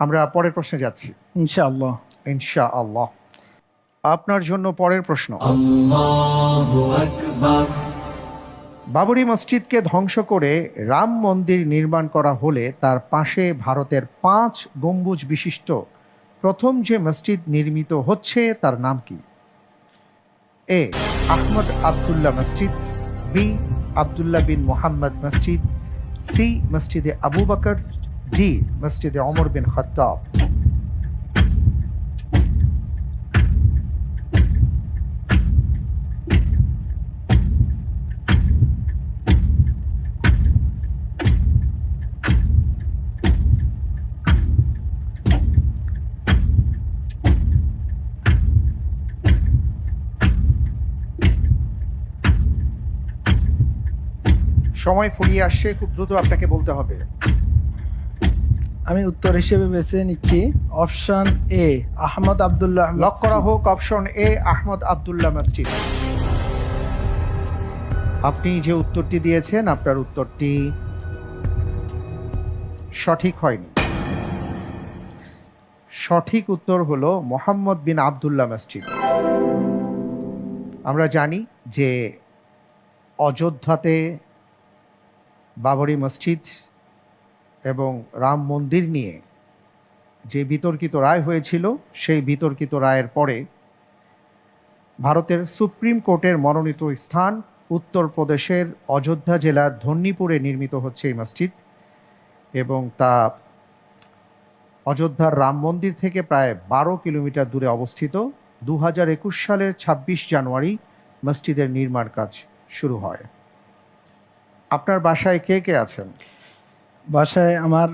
আমরা পরের প্রশ্নে যাচ্ছি ইনশাআল্লাহ। ইনশাআল্লাহ। আপনার জন্য পরের প্রশ্ন। বাবরি মসজিদকে ধ্বংস করে রাম মন্দির নির্মাণ করা হলে তার পাশে ভারতের 5 গম্বুজ বিশিষ্ট প্রথম যে মসজিদ নির্মিত হচ্ছে তার নাম কি? এ আহমদ আবদুল্লাহ মসজিদ, বি আবদুল্লাহ বিন মোহাম্মদ মসজিদ, সি মসজিদে আবু বকর, ডি মসজিদে ওমর বিন খাত্তাব। সময় ফুরিয়ে আসছে, খুব দ্রুত আপনাকে বলতে হবে। আমি উত্তর হিসেবে বেছে নিচ্ছি option A Ahmad Abdullah. Lock করা হোক অপশন এ আহমদ আবদুল্লাহ মসজিদ। আপনি যে উত্তরটি দিয়েছেন আপনার উত্তরটি সঠিক হয়নি। সঠিক উত্তর হলো মোহাম্মদ বিন আবদুল্লাহ মসজিদ। আমরা জানি যে অযোধ্যাতে বাবরি মসজিদ এবং রাম মন্দির নিয়ে যে বিতর্কিত রায় হয়েছিল, সেই বিতর্কিত রায়ের পরে ভারতের সুপ্রিম কোর্টের মনোনীত স্থান উত্তরপ্রদেশের অযোধ্যা জেলার ধন্যীপুরে নির্মিত হচ্ছে এই মসজিদ, এবং তা অযোধ্যার রাম মন্দির থেকে প্রায় 12 কিলোমিটার দূরে অবস্থিত। 2021 সালের 26 জানুয়ারি মসজিদের নির্মাণ কাজ শুরু হয়। আপনার বাসায় কে কে আছেন? বাসায় আমার